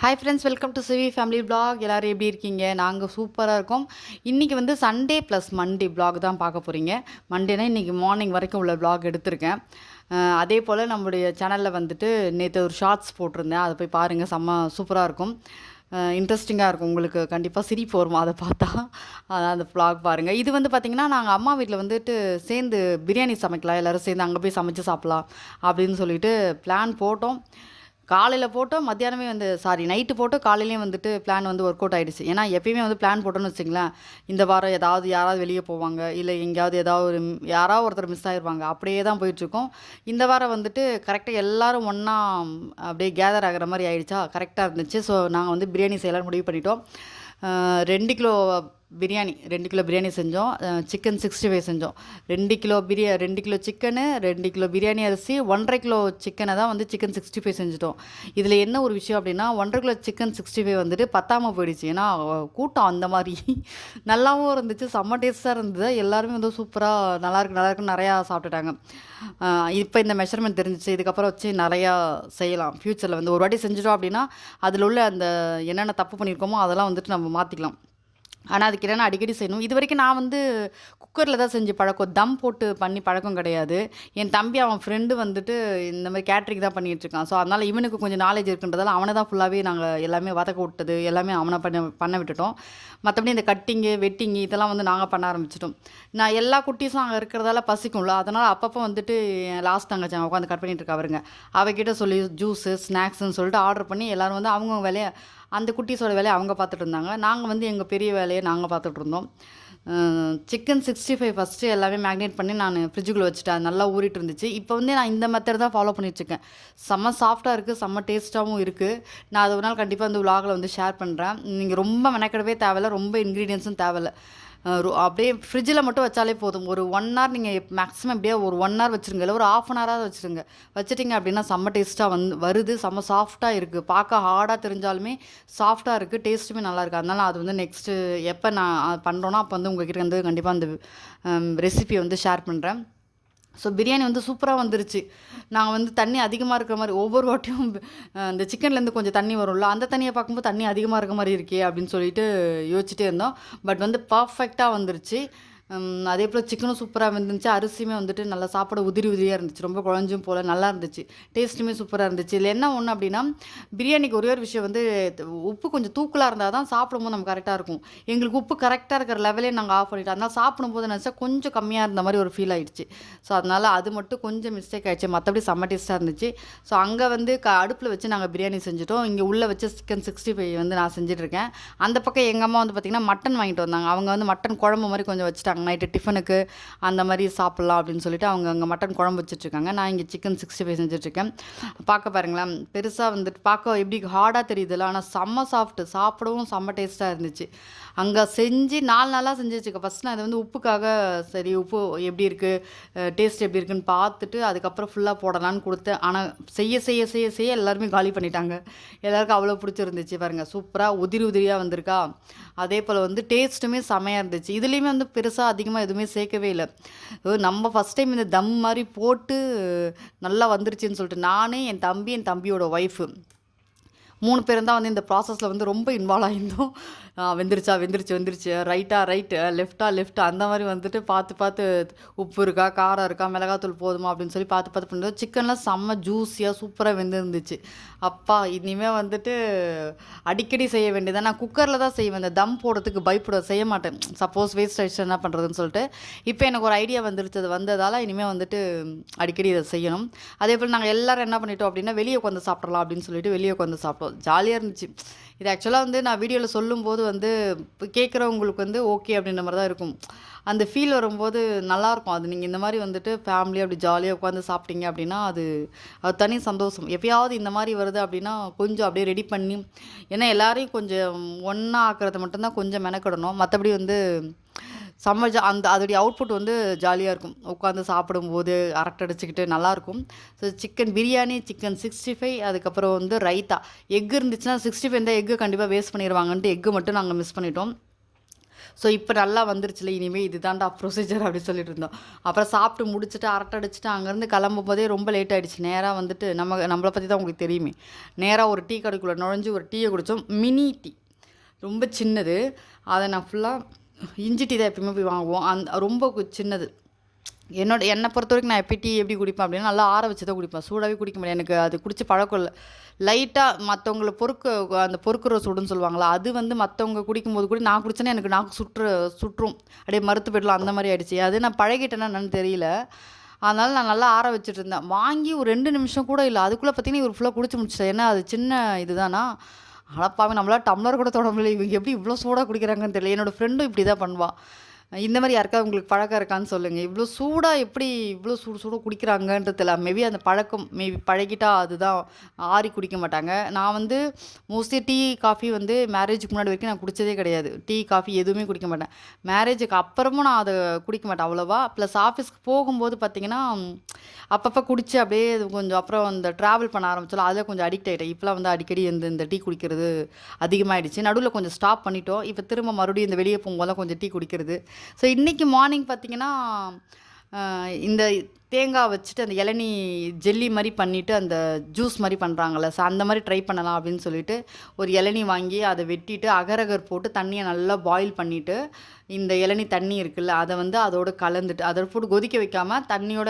Hi friends, welcome to Sivi family vlog. எல்லோரும் எப்படி இருக்கீங்க? நாங்கள் சூப்பராக இருக்கோம். இன்றைக்கி வந்து சண்டே ப்ளஸ் மண்டே vlog தான் பார்க்க போகிறீங்க. மண்டேனா இன்றைக்கி மார்னிங் வரைக்கும் உள்ள vlog எடுத்திருக்கேன். அதே போல் நம்மளுடைய சேனலில் வந்துட்டு நேற்று ஒரு ஷார்ட்ஸ் போட்டிருந்தேன். அதை போய் பாருங்கள், செம்ம சூப்பராக இருக்கும். இன்ட்ரெஸ்டிங்காக இருக்கும், உங்களுக்கு கண்டிப்பாக சிரிப்பு வரும் அதை பார்த்தா. அதான் அந்த vlog பாருங்கள். இது வந்து பார்த்திங்கன்னா, நாங்கள் அம்மா வீட்டில் வந்துட்டு சேர்ந்து பிரியாணி சமைக்கலாம், எல்லோரும் சேர்ந்து அங்கே போய் சமைச்சு சாப்பிட்லாம் அப்படின்னு சொல்லிட்டு பிளான் போட்டோம். காலையில் போட்டோம், மத்தியானமே வந்து நைட்டு போட்டோம், காலையிலேயும் வந்துட்டு பிளான் வந்து ஒர்க் அவுட் ஆகிடுச்சு. ஏன்னா எப்பயுமே வந்து பிளான் போட்டோன்னு வச்சுங்களேன், இந்த வாரம் யாராவது வெளியே போவாங்க, இல்லை எங்கேயாவது யாராவது ஒருத்தர் மிஸ் ஆகிருப்பாங்க, அப்படியே தான் போயிட்டுருக்கோம். இந்த வாரம் வந்துட்டு கரெக்டாக எல்லோரும் ஒன்றா அப்படியே கேதர் ஆகிற மாதிரி ஆகிடுச்சா, கரெக்டாக இருந்துச்சு. ஸோ நாங்கள் வந்து பிரியாணி செய்யலாம்னு முடிவு பண்ணிட்டோம். 2 கிலோ 2 கிலோ பிரியாணி செஞ்சோம். சிக்கன் 65 செஞ்சோம். 2 கிலோ சிக்கனு, 2 கிலோ பிரியாணி அரிசி, 1.5 கிலோ சிக்கனை தான் வந்து சிக்கன் 65 செஞ்சுட்டோம். இதில் என்ன ஒரு விஷயம் அப்படின்னா, 1.5 கிலோ சிக்கன் 65 வந்துட்டு பத்தாமல் போயிடுச்சு. ஏன்னா கூட்டம் அந்த மாதிரி நல்லாவும் இருந்துச்சு, செம்ம டேஸ்ட்டாக இருந்தது. எல்லாருமே வந்து சூப்பராக நல்லாயிருக்குன்னு நிறையா சாப்பிட்டுட்டாங்க. இப்போ இந்த மெஷர்மெண்ட் தெரிஞ்சிச்சு, இதுக்கப்புறம் வச்சு நிறையா செய்யலாம். ஃப்யூச்சரில் வந்து ஒரு வாட்டி செஞ்சிட்டோம் அப்படின்னா, அதில் உள்ள அந்த என்னென்ன தப்பு பண்ணியிருக்கோமோ அதெல்லாம் வந்துட்டு நம்ம மாற்றிக்கலாம். ஆனால் அதுக்கு என்னென்னா அடிக்கடி செய்யணும். இது வரைக்கும் நான் வந்து குக்கரில் தான் செஞ்சு பழக்கம், தம் போட்டு பண்ணி பழக்கம் கிடையாது. என் தம்பி அவன் ஃப்ரெண்டு வந்துட்டு இந்த மாதிரி கேட்ரிங் தான் பண்ணிகிட்ருக்கான். ஸோ அதனால் இவனுக்கு கொஞ்சம் நாலேஜ் இருக்குன்றதால அவனை தான் ஃபுல்லாகவே நாங்கள் எல்லாமே வதக்க விட்டது எல்லாமே அவனை பண்ண விட்டுட்டோம். மற்றபடி இந்த கட்டிங்கு வெட்டிங்கு இதெல்லாம் வந்து நாங்கள் பண்ண ஆரம்பிச்சிட்டோம். நான் எல்லா குட்டீஸும் அங்கே இருக்கிறதால பசிக்கும்ல, அதனால் அப்பப்போ வந்துட்டு லாஸ்ட் தங்கச்சி உட்காந்து கட் பண்ணிகிட்டு இருக்கா அவருங்க, அவகிட்ட சொல்லி ஜூஸு ஸ்நாக்ஸுன்னு சொல்லிட்டு ஆர்டர் பண்ணி எல்லோரும் வந்து அவங்க வேலையை, அந்த குட்டீஸோட வேலையை அவங்க பார்த்துட்டு இருந்தாங்க. நாங்கள் வந்து எங்கள் பெரிய வேலையை நாங்கள் பார்த்துட்டு இருந்தோம். சிக்கன் 65 ஃபஸ்ட்டு எல்லாமே மேக்னேட் பண்ணி நான் ஃப்ரிட்ஜுக்குள்ளே வச்சுட்டேன். அது நல்லா ஊறிட்டு இருந்துச்சு. இப்போ வந்து நான் இந்த மெத்தட் தான் ஃபாலோ பண்ணிட்டுருக்கேன். செம்ம சாஃப்ட்டாக இருக்குது, செம்ம டேஸ்ட்டாகவும் இருக்குது. நான் அது ஒரு நாள் கண்டிப்பாக இந்த விலாகில் வந்து ஷேர் பண்ணுறேன். நீங்கள் ரொம்ப மெனக்கெடவே தேவையில்ல, ரொம்ப இன்க்ரீடியன்ஸும் தேவையில்ல. அப்படியே ஃப்ரிட்ஜில் மட்டும் வச்சாலே போதும். ஒரு 1 ஹவர் நீங்கள் மேக்ஸிமம் எப்படியா ஒரு 1 ஹவர் வச்சுருங்க, இல்லை ஒரு 1/2 ஹவராவது வச்சுருங்க. வச்சுட்டிங்க அப்படின்னா செம்ம டேஸ்ட்டாக வருது, செம்ம சாஃப்ட்டாக இருக்குது. பார்க்க ஹார்டாக தெரிஞ்சாலுமே சாஃப்ட்டாக இருக்குது, டேஸ்ட்டுமே நல்லாயிருக்கு. அதனால் அது வந்து நெக்ஸ்ட்டு எப்போ நான் பண்ணுறோன்னா அப்போ வந்து உங்கள்கிட்ட வந்து கண்டிப்பாக அந்த ரெசிபியை வந்து ஷேர் பண்ணுறேன். ஸோ பிரியாணி வந்து சூப்பராக வந்துருச்சு. நாங்கள் வந்து தண்ணி அதிகமாக இருக்கிற மாதிரி ஒவ்வொரு வாட்டியும் இந்த சிக்கன்லேருந்து கொஞ்சம் தண்ணி வரும்ல, அந்த தண்ணியை பார்க்கும்போது தண்ணி அதிகமாக இருக்க மாதிரி இருக்கே அப்படின்னு சொல்லிட்டு யோசிச்சுட்டே இருந்தோம். பட் வந்து பர்ஃபெக்டாக வந்துருச்சு. அதே போல் சிக்கனும் சூப்பராக வந்துருந்துச்சு. அரிசியுமே வந்துட்டு நல்லா சாப்பிட உதிரியாக இருந்துச்சு, ரொம்ப குழஞ்சும் போல் நல்லா இருந்துச்சு. டேஸ்ட்டுமே சூப்பராக இருந்துச்சு. இதில் என்ன ஒன்று அப்படின்னா, பிரியாணிக்கு ஒரே ஒரு விஷயம் வந்து உப்பு கொஞ்சம் தூக்கலாக இருந்தால் தான் சாப்பிடும்போது நமக்கு கரெக்டாக இருக்கும். எங்களுக்கு உப்பு கரெக்டாக இருக்கிற லெவலே நாங்கள் ஆஃப் பண்ணிட்டோம். அதனால் சாப்பிடும்போது நினச்சா கொஞ்சம் கம்மியாக இருந்த மாதிரி ஒரு ஃபீல் ஆகிடுச்சு. ஸோ அதனால் அது மட்டும் கொஞ்சம் மிஸ்டேக் ஆகிடுச்சு, மற்றபடி செம்ம டேஸ்ட்டாக இருந்துச்சு. ஸோ அங்கே வந்து அடுப்பில் வச்சு நாங்கள் பிரியாணி செஞ்சுட்டோம். இங்கே உள்ளே வச்சு சிக்கன் 65 வந்து நான் செஞ்சுட்ருக்கேன். அந்த பக்கம் எங்கள் அம்மா வந்து பார்த்திங்கன்னா மட்டன் வாங்கிட்டு வந்தாங்க. அவங்க வந்து மட்டன் குழம்பு மாதிரி கொஞ்சம் வச்சுட்டாங்க. நைட்டு டிஃபனுக்கு அந்த மாதிரி சாப்பிட்லாம் அப்படின்னு சொல்லிட்டு அவங்க அங்கே மட்டன் குழம்பு வச்சுட்ருக்காங்க. நான் இங்கே சிக்கன் 65 செஞ்சுட்ருக்கேன். பார்க்க பாருங்களேன், பெருசாக வந்துட்டு பார்க்க எப்படி ஹார்டாக தெரியுதுல்ல, ஆனால் செம்ம சாஃப்ட்டு, சாப்பிடவும் செம்ம டேஸ்ட்டாக இருந்துச்சு. அங்கே செஞ்சு 4 நாளாக செஞ்சு வச்சுக்க. ஃபஸ்ட் நான் அதை வந்து உப்புக்காக சரி உப்பு எப்படி இருக்குது, டேஸ்ட் எப்படி இருக்குன்னு பார்த்துட்டு அதுக்கப்புறம் ஃபுல்லாக போடலான்னு கொடுத்தேன். ஆனால் செய்ய செய்ய செய்ய செய்ய எல்லாருமே காலி பண்ணிட்டாங்க. எல்லாருக்கும் அவ்வளோ பிடிச்சிருந்துச்சு. பாருங்கள், சூப்பராக உதிரியாக வந்திருக்கா. அதே போல் வந்து டேஸ்ட்டுமே செமையாக இருந்துச்சு. இதுலேயுமே வந்து பெருசாக அதிகமாக எதுவுமே சேர்க்கவே இல்லை. நம்ம ஃபஸ்ட் டைம் இந்த தம் மாதிரி போட்டு நல்லா வந்துருச்சுன்னு சொல்லிட்டு நானே, என் தம்பி, என் தம்பியோட ஒய்ஃபு 3 பேரும் தான் வந்து இந்த ப்ராசஸில் வந்து ரொம்ப இன்வால்வ் ஆகியிருந்தோம். வெந்துருச்சு, ரைட்டு, லெஃப்ட்டா அந்த மாதிரி வந்துட்டு பார்த்து உப்பு இருக்கா, காரம் இருக்கா, மிளகாத்தூள் போதுமா அப்படின்னு சொல்லி பார்த்து பண்ணுறது. சிக்கன்லாம் செம்ம ஜூஸியாக சூப்பராக வெந்துருந்துச்சு. அப்பா, இனிமேல் வந்துட்டு அடிக்கடி செய்ய வேண்டியது. நான் குக்கரில் தான் செய்வேன், இந்த தம் போடுறதுக்கு செய்ய மாட்டேன். சப்போஸ் வேஸ்ட் ஆயிடுச்சு என்ன பண்ணுறதுன்னு சொல்லிட்டு இப்போ எனக்கு ஒரு ஐடியா வந்துருச்சு. அது வந்ததால் இனிமேல் வந்துட்டு அடிக்கடி இதை செய்யணும். அதே போல் நாங்கள் எல்லோரும் என்ன பண்ணிட்டோம் அப்படின்னா, வெளியே உட்காந்து சாப்பிட்றலாம் அப்படின்னு சொல்லிட்டு வெளியே உட்காந்து சாப்பிட்டோம். ஜாலியாக இருந்துச்சு. இது ஆக்சுவலாக வந்து நான் வீடியோவில் சொல்லும்போது வந்து கேட்குறவங்களுக்கு வந்து ஓகே அப்படின்ற மாதிரி தான் இருக்கும். அந்த ஃபீல் வரும்போது நல்லாயிருக்கும். அது நீங்கள் இந்த மாதிரி வந்துட்டு ஃபேமிலியாக அப்படி ஜாலியாக உட்காந்து சாப்பிட்டீங்க அப்படின்னா அது தனி சந்தோஷம். எப்பயாவது இந்த மாதிரி வருது அப்படின்னா கொஞ்சம் அப்படியே ரெடி பண்ணி, ஏன்னா எல்லாரையும் கொஞ்சம் ஒன்றா ஆக்குறது மட்டும்தான் கொஞ்சம் மெனக்கிடணும். மற்றபடி வந்து அதோடைய அவுட்புட் வந்து ஜாலியாக இருக்கும். உட்காந்து சாப்பிடும்போது அரட்டை அடிச்சுக்கிட்டு நல்லாயிருக்கும். ஸோ சிக்கன் பிரியாணி, சிக்கன் 65, அதுக்கப்புறம் வந்து ரைத்தா. எக் இருந்துச்சுன்னா 65 இருந்தால் எக்கு கண்டிப்பாக வேஸ்ட் பண்ணிடுவாங்கன்ட்டு எக்கு மட்டும் நாங்கள் மிஸ் பண்ணிட்டோம். ஸோ இப்போ நல்லா வந்துருச்சுல, இனிமேல் இதுதான்டா ப்ரொசீஜர் அப்படி சொல்லிட்டு இருந்தோம். அப்புறம் சாப்பிட்டு முடிச்சுட்டு அரட்டை அடிச்சுட்டு அங்கேருந்து கிளம்பும் போதே ரொம்ப லேட் ஆகிடுச்சு. நேராக வந்துட்டு நம்மளை பற்றி தான் உங்களுக்கு தெரியுமே, நேராக ஒரு டீ கடைக்குள்ளே நுழைஞ்சு ஒரு டீயை குடித்தோம். மினி டீ, ரொம்ப சின்னது. அதை நான் ஃபுல்லாக இஞ்சி டீ தான் எப்பயுமே போய் வாங்குவோம். ரொம்ப சின்னது. என்னை பொறுத்த வரைக்கும் நான் டீ எப்படி குடிப்பேன் அப்படின்னா, நல்லா ஆற வச்சு தான் குடிப்பேன். சூடாகவே குடிக்க முடியாது, எனக்கு அது குடிச்சு பழக்கம் இல்லை. லைட்டாக மற்றவங்கள அந்த பொறுக்குற சூடுன்னு சொல்லுவாங்களா, அது வந்து மற்றவங்க குடிக்கும்போது கூட நான் குடிச்சேன்னா எனக்கு நாக்கு சுற்றும், அப்படியே மறுத்து போய்டலாம், அந்த மாதிரி ஆயிடுச்சு. அது நான் பழகிட்டேன்னா என்னன்னு தெரியல. அதனால் நான் நல்லா ஆற வச்சுட்டு இருந்தேன். வாங்கி ஒரு 2 நிமிஷம் கூட இல்லை, அதுக்குள்ளே பார்த்தீங்கன்னா இவர் ஃபுல்லாக குடிச்சு முடிச்சிட்டேன். ஏன்னா அது சின்ன இதுதானா, அடப்பாவே நம்மளால் டம்ளர் கூட தொட முடியல, இவங்க எப்படி இவ்வளோ சூடாக குடிக்கிறாங்கன்னு தெரியல. என்னோடய ஃப்ரெண்டும் இப்படி தான் பண்ணுவாள். இந்த மாதிரி யாருக்காவது உங்களுக்கு பழக்கம் இருக்கான்னு சொல்லுங்கள். இவ்வளோ சூடாக எப்படி இவ்வளோ சூடாக குடிக்கிறாங்கன்றதில்ல. மேபி அந்த பழக்கம், மேபி பழகிட்டா அதுதான், ஆறி குடிக்க மாட்டாங்க. நான் வந்து மோஸ்ட்லி டீ காஃபி வந்து மேரேஜுக்கு முன்னாடி வரைக்கும் நான் குடித்ததே கிடையாது. டீ காஃபி எதுவுமே குடிக்க மாட்டேன். மேரேஜுக்கு அப்புறமும் நான் அதை குடிக்க மாட்டேன் அவ்வளோவா. ப்ளஸ் ஆஃபீஸ்க்கு போகும்போது பார்த்திங்கன்னா அப்பப்போ குடித்து அப்படியே கொஞ்சம், அப்புறம் இந்த ட்ராவல் பண்ண ஆரம்பிச்சோம், அதில் கொஞ்சம் அடிக்ட் ஆகிட்டேன். இப்போலாம் வந்து அடிக்கடி இந்த டீ குடிக்கிறது அதிகமாகிடுச்சு. நடுவில் கொஞ்சம் ஸ்டாப் பண்ணிட்டோம். இப்போ திரும்ப மறுபடியும் இந்த வெளியே போகும்போதெல்லாம் கொஞ்சம் டீ குடிக்கிறது. ஸோ இன்றைக்கி மார்னிங் பார்த்திங்கன்னா இந்த தேங்காய் வச்சுட்டு அந்த இளநீ ஜெல்லி மாதிரி பண்ணிவிட்டு அந்த ஜூஸ் மாதிரி பண்ணுறாங்கள்ல, ஸோ அந்த மாதிரி ட்ரை பண்ணலாம் அப்படின்னு சொல்லிட்டு ஒரு இளநீ வாங்கி அதை வெட்டிட்டு அகரகர் போட்டு தண்ணியை நல்லா பாயில் பண்ணிவிட்டு, இந்த இளநீ தண்ணி இருக்குல்ல அதை வந்து அதோடு கலந்துட்டு, அதோட போட்டு கொதிக்க வைக்காமல் தண்ணியோட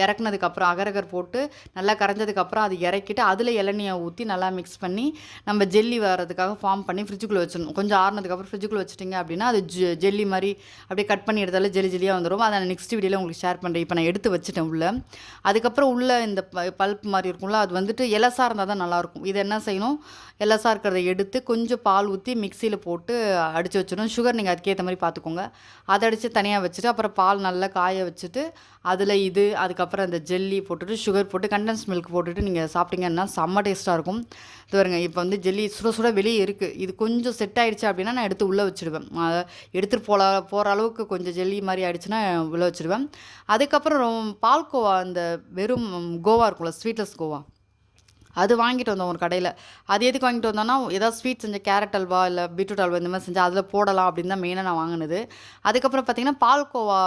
இறக்குனதுக்கப்புறம் அகரகர் போட்டு நல்லா கரைஞ்சதுக்கப்புறம் அது இறக்கிட்டு அதில் இளநியை ஊற்றி நல்லா மிக்ஸ் பண்ணி நம்ம ஜெல்லி வர்றதுக்காக ஃபார்ம் பண்ணி ஃப்ரிட்ஜுக்குள்ளே வச்சிடணும். கொஞ்சம் ஆறுனதுக்கப்புறம் ஃப்ரிட்ஜுக்குள்ளே வச்சுட்டிங்க அப்படின்னா அது ஜெல்லி மாதிரி அப்படியே கட் பண்ணி எடுத்தாலும் ஜெல்லியாக வந்துடும். அதை நான் நெக்ஸ்ட் வீடியோவில் உங்களுக்கு ஷேர் பண்ணுறேன். இப்போ நான் எடுத்து வச்சுட்டேன் உள்ள. அதுக்கப்புறம் உள்ள இந்த பல்ப் மாதிரி இருக்கும்ல, அது வந்துட்டு எலசாக இருந்தால் தான் நல்லாயிருக்கும். இது என்ன செய்யணும், எலசாக இருக்கிறத எடுத்து கொஞ்சம் பால் ஊற்றி மிக்சியில் போட்டு அடித்து வச்சிடணும். சுகர் நீங்கள் அதுக்கேற்ற மாதிரி பார்த்துக்கோங்க. அதை அடித்து தனியாக வச்சுட்டு அப்புறம் பால் நல்லா காய வச்சுட்டு அதில் அதுக்கப்புறம் அந்த ஜெல்லி போட்டுட்டு சுகர் போட்டு கண்டென்ஸ் மில்க் போட்டுட்டு நீங்கள் சாப்பிட்டீங்கன்னா செம்ம டேஸ்ட்டாக இருக்கும். இது வருங்க, இப்போ வந்து ஜெல்லி சுட வெளியே இருக்குது. இது கொஞ்சம் செட் ஆகிடுச்சு அப்படின்னா நான் எடுத்து உள்ளே வச்சுடுவேன். எடுத்துகிட்டு போகிற அளவுக்கு கொஞ்சம் ஜெல்லி மாதிரி ஆகிடுச்சுன்னா உள்ளே வச்சுடுவேன். அதுக்கப்புறம் பால்கோவா, அந்த வெறும் கோவா இருக்கும்ல, ஸ்வீட்லெஸ் கோவா, அது வாங்கிட்டு வந்தோம் ஒரு கடையில். அது எதுக்கு வாங்கிட்டு வந்தோன்னா, ஏதாவது ஸ்வீட் செஞ்ச கேரட் அல்வா இல்லை பீட்ரூட் அல்வா இந்த மாதிரி செஞ்சால் அதில் போடலாம் அப்படின்னு தான் மெயினாக நான் வாங்கினது. அதுக்கப்புறம் பார்த்திங்கன்னா பால்கோவா,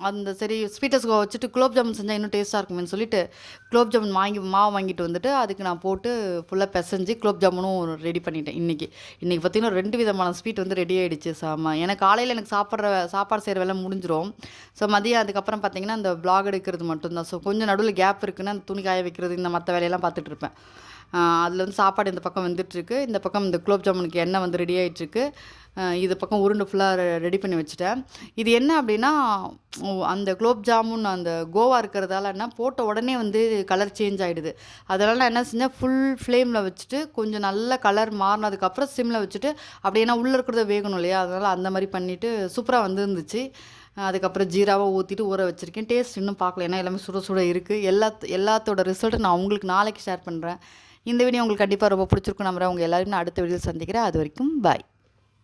அந்த சரி ஸ்வீட்டஸ் கோவா வச்சுட்டு குலோப் ஜாமுன் செஞ்சால் இன்னும் டேஸ்ட்டாக இருக்குமேனு சொல்லிட்டு குலோப் ஜாமுன் மாவு வாங்கிட்டு வந்துட்டு அதுக்கு நான் போட்டு ஃபுல்லாக பிசைஞ்சு குலோப் ஜாமுனும் ரெடி பண்ணிட்டேன். இன்றைக்கி பார்த்திங்கன்னா 2 விதமான ஸ்வீட் வந்து ரெடி ஆகிடுச்சு. எனக்கு காலையில் எனக்கு சாப்பாடு செய்கிற வேலை முடிஞ்சிடும். ஸோ மதியம் அதுக்கப்புறம் பார்த்திங்கன்னா அந்த வ்ளாக் எடுக்கிறது மட்டும்தான். ஸோ கொஞ்சம் நடுவில் கேப் இருக்குன்னா அந்த துணி காய வைக்கிறது இந்த மற்ற வேலையெல்லாம் பார்த்துட்டு இருப்பேன். அதில் வந்து சாப்பாடு இந்த பக்கம் வெந்துட்டுருக்கு, இந்த பக்கம் இந்த குலோப் ஜாமுனுக்கு எண்ணெய் வந்து ரெடி ஆகிட்டுருக்கு. இது பக்கம் உருண்டை ஃபுல்லாக ரெடி பண்ணி வச்சுட்டேன். இது என்ன அப்படின்னா, அந்த குலோப் ஜாமுன் அந்த கோவா இருக்கிறதால என்ன போட்ட உடனே வந்து கலர் சேஞ்ச் ஆகிடுது. அதனால் நான் என்ன செஞ்சேன், ஃபுல் ஃப்ளேமில் வச்சுட்டு கொஞ்சம் நல்ல கலர் மாறினதுக்கப்புறம் சிம்மில் வச்சுட்டு அப்படியே, ஏன்னா உள்ளே இருக்கிறத வேகணும் இல்லையா, அதனால் அந்த மாதிரி பண்ணிவிட்டு சூப்பராக வந்துருந்துச்சு. அதுக்கப்புறம் ஜீராவை ஊற்றிட்டு ஊற வச்சுருக்கேன். டேஸ்ட் இன்னும் பார்க்கல, ஏன்னா எல்லாமே சுட இருக்குது. எல்லாத்தோட ரிசல்ட்டு நான் உங்களுக்கு நாளைக்கு ஷேர் பண்ணுறேன். இந்த வீடியோ உங்களுக்கு கண்டிப்பாக ரொம்ப பிடிச்சிருக்கும் நம்புறேன். உங்கள் எல்லாரும் நான் அடுத்த வீடியோவில் சந்திக்கிறேன். அது வரைக்கும் பாய்.